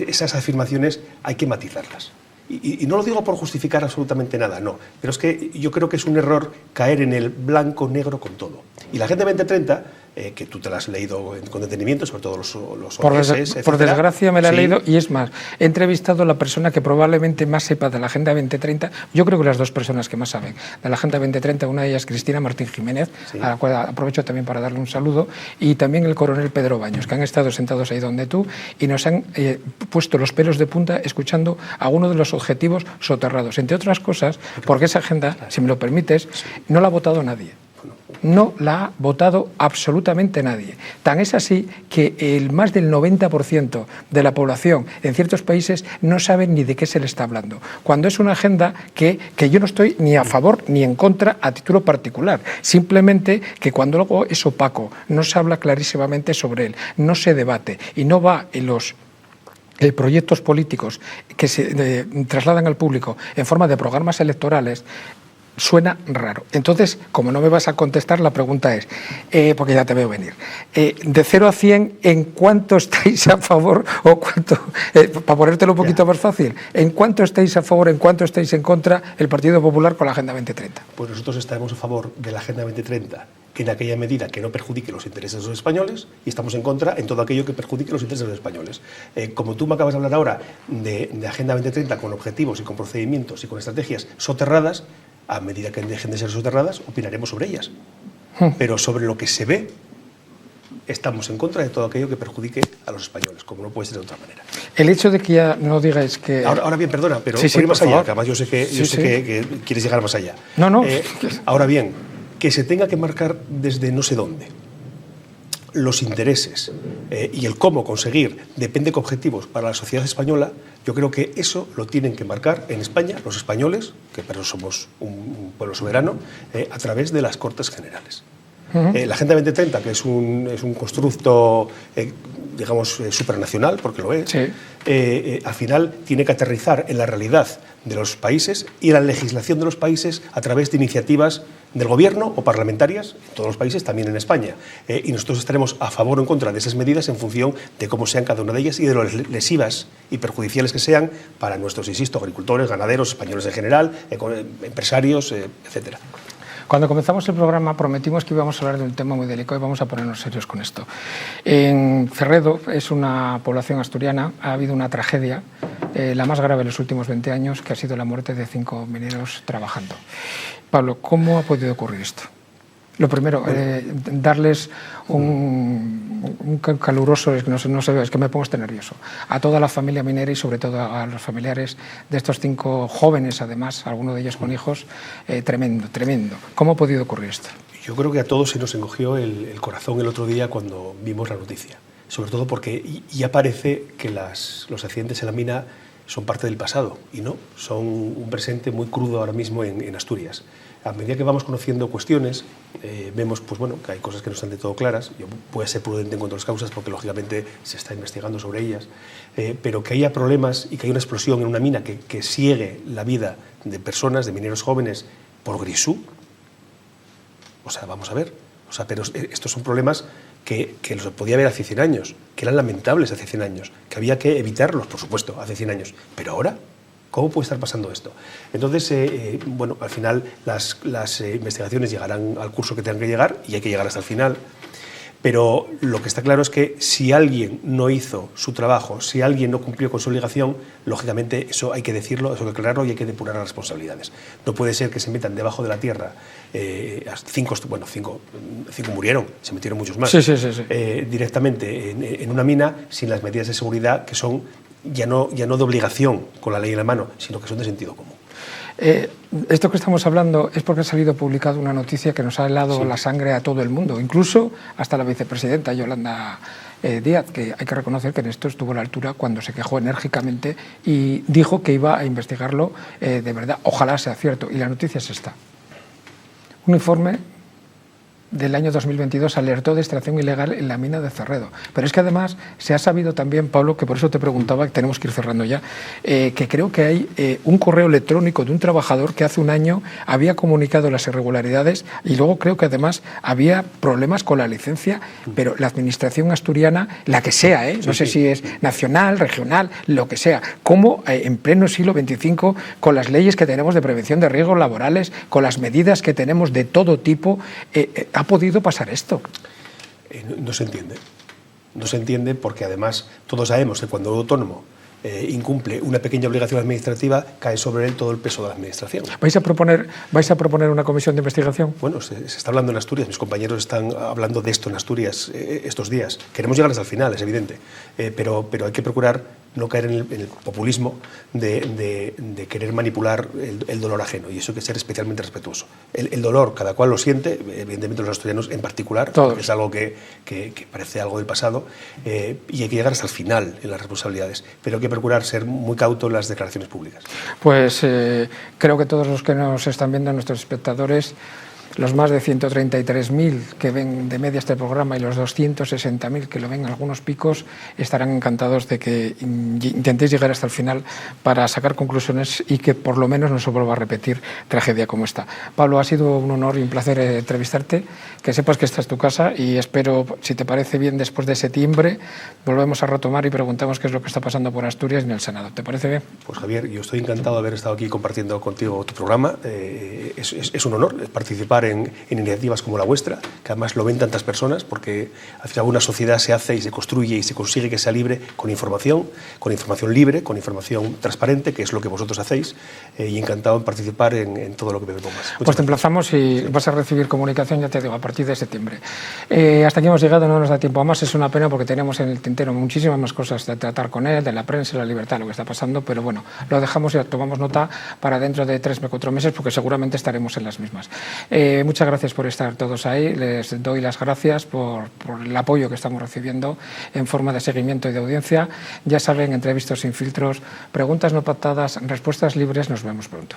esas afirmaciones hay que matizarlas. Y no lo digo por justificar absolutamente nada, no, pero es que yo creo que es un error caer en el blanco-negro con todo. Y la Agenda 2030, que tú te la has leído con detenimiento, sobre todo los ONGs, por desgracia me la he leído, y es más, he entrevistado a la persona que probablemente más sepa de la Agenda 2030, yo creo que las dos personas que más saben de la Agenda 2030, una de ellas Cristina Martín Jiménez, a la cual aprovecho también para darle un saludo, y también el coronel Pedro Baños, que han estado sentados ahí donde tú, y nos han puesto los pelos de punta escuchando a uno de los objetivos soterrados, entre otras cosas, porque esa agenda, si me lo permites, no la ha votado nadie. No la ha votado absolutamente nadie. Tan es así que el más del 90% de la población en ciertos países no saben ni de qué se le está hablando. Cuando es una agenda que yo no estoy ni a favor ni en contra a título particular. Simplemente que cuando luego es opaco, no se habla clarísimamente sobre él, no se debate y no va en los proyectos políticos que se trasladan al público en forma de programas electorales, suena raro. Entonces, como no me vas a contestar, la pregunta es, porque ya te veo venir, de 0 a 100, ¿en cuánto estáis a favor o cuánto, para ponértelo un poquito más fácil, en cuánto estáis a favor, en cuánto estáis en contra el Partido Popular con la Agenda 2030? Pues nosotros estaremos a favor de la Agenda 2030 en aquella medida que no perjudique los intereses de los españoles y estamos en contra en todo aquello que perjudique los intereses de los españoles. Como tú me acabas de hablar ahora de Agenda 2030 con objetivos y con procedimientos y con estrategias soterradas, a medida que dejen de ser soterradas, opinaremos sobre ellas. Pero sobre lo que se ve, estamos en contra de todo aquello que perjudique a los españoles, como no puede ser de otra manera. El hecho de que ya no digáis que... Ahora bien, perdona, pero sí, por ir más allá, favor. que además yo sé que quieres llegar más allá. No. Ahora bien, que se tenga que marcar desde no sé dónde los intereses y el cómo conseguir depende de objetivos para la sociedad española, yo creo que eso lo tienen que marcar en España los españoles, que pero somos un pueblo soberano, a través de las Cortes Generales. La Agenda 2030, que es un constructo, digamos, supranacional, porque lo es, al final tiene que aterrizar en la realidad de los países y en la legislación de los países a través de iniciativas del gobierno o parlamentarias, en todos los países, también en España. Y nosotros estaremos a favor o en contra de esas medidas en función de cómo sean cada una de ellas y de lo lesivas y perjudiciales que sean para nuestros, insisto, agricultores, ganaderos, españoles en general, empresarios, etcétera. Cuando comenzamos el programa prometimos que íbamos a hablar de un tema muy delicado y vamos a ponernos serios con esto. En Cerredo, es una población asturiana, ha habido una tragedia, la más grave en los últimos 20 años, que ha sido la muerte de 5 mineros trabajando. Pablo, ¿cómo ha podido ocurrir esto? Lo primero, darles un caluroso, es que no se ve, es que me pongo nervioso, a toda la familia minera y sobre todo a los familiares de estos 5 jóvenes, además, algunos de ellos con hijos, tremendo. ¿Cómo ha podido ocurrir esto? Yo creo que a todos se nos encogió el corazón el otro día cuando vimos la noticia, sobre todo porque ya parece que los accidentes en la mina son parte del pasado y no, son un presente muy crudo ahora mismo en Asturias. A medida que vamos conociendo cuestiones, vemos pues, bueno, que hay cosas que no están de todo claras. Yo voy a ser prudente en cuanto a las causas porque, lógicamente, se está investigando sobre ellas. Pero que haya problemas y que haya una explosión en una mina que siegue la vida de personas, de mineros jóvenes, por grisú. O sea, vamos a ver. O sea, pero estos son problemas que los podía haber hace 100 años, que eran lamentables hace 100 años, que había que evitarlos, por supuesto, hace 100 años. Pero ahora, ¿cómo puede estar pasando esto? Entonces, bueno, al final las investigaciones llegarán al curso que tengan que llegar y hay que llegar hasta el final. Pero lo que está claro es que si alguien no hizo su trabajo, si alguien no cumplió con su obligación, lógicamente eso hay que decirlo, eso hay que aclararlo y hay que depurar las responsabilidades. No puede ser que se metan debajo de la tierra, 5 murieron, se metieron muchos más, directamente en una mina sin las medidas de seguridad que son ya no de obligación con la ley en la mano, sino que son de sentido común. Esto que estamos hablando es porque ha salido publicada una noticia que nos ha helado la sangre a todo el mundo, incluso hasta la vicepresidenta Yolanda Díaz, que hay que reconocer que en esto estuvo a la altura cuando se quejó enérgicamente y dijo que iba a investigarlo de verdad. Ojalá sea cierto. Y la noticia es esta. Un informe del año 2022 alertó de extracción ilegal en la mina de Cerredo. Pero es que además se ha sabido también, Pablo, que por eso te preguntaba, que tenemos que ir cerrando ya, que creo que hay un correo electrónico de un trabajador que hace un año había comunicado las irregularidades y luego creo que además había problemas con la licencia, pero la administración asturiana, la que sea, no sé si es nacional, regional, lo que sea, cómo en pleno siglo XXV, con las leyes que tenemos de prevención de riesgos laborales, con las medidas que tenemos de todo tipo, ¿ha podido pasar esto? No se entiende. No se entiende porque además todos sabemos que cuando un autónomo incumple una pequeña obligación administrativa, cae sobre él todo el peso de la administración. ¿Vais a proponer una comisión de investigación? Bueno, se está hablando en Asturias, mis compañeros están hablando de esto en Asturias estos días. Queremos llegar hasta el final, es evidente, pero hay que procurar no caer en el populismo de querer manipular el dolor ajeno, y eso hay que ser especialmente respetuoso. El dolor, cada cual lo siente, evidentemente los asturianos en particular, porque es algo que parece algo del pasado, y hay que llegar hasta el final en las responsabilidades, pero hay que procurar ser muy cauto en las declaraciones públicas. Pues creo que todos los que nos están viendo, nuestros espectadores, los más de 133.000 que ven de media este programa y los 260.000 que lo ven en algunos picos estarán encantados de que intentéis llegar hasta el final para sacar conclusiones y que por lo menos no se vuelva a repetir tragedia como esta. Pablo, ha sido un honor y un placer entrevistarte, que sepas que esta es tu casa y espero, si te parece bien, después de septiembre volvemos a retomar y preguntamos qué es lo que está pasando por Asturias y en el Senado. ¿Te parece bien? Pues Javier, yo estoy encantado de haber estado aquí compartiendo contigo tu programa. Es un honor participar en iniciativas como la vuestra, que además lo ven tantas personas, porque al final una sociedad se hace y se construye y se consigue que sea libre con información libre, con información transparente, que es lo que vosotros hacéis, y encantado en participar en todo lo que me propongas. Pues te emplazamos y vas a recibir comunicación, ya te digo, a partir de septiembre. Hasta aquí hemos llegado, no nos da tiempo a más, es una pena porque tenemos en el tintero muchísimas más cosas de tratar con él, de la prensa, la libertad, lo que está pasando, pero bueno, lo dejamos y tomamos nota para dentro de 3 o 4 meses, porque seguramente estaremos en las mismas. Muchas gracias por estar todos ahí, les doy las gracias por el apoyo que estamos recibiendo en forma de seguimiento y de audiencia. Ya saben, Entrevistas sin filtros, preguntas no pactadas, respuestas libres, nos vemos pronto.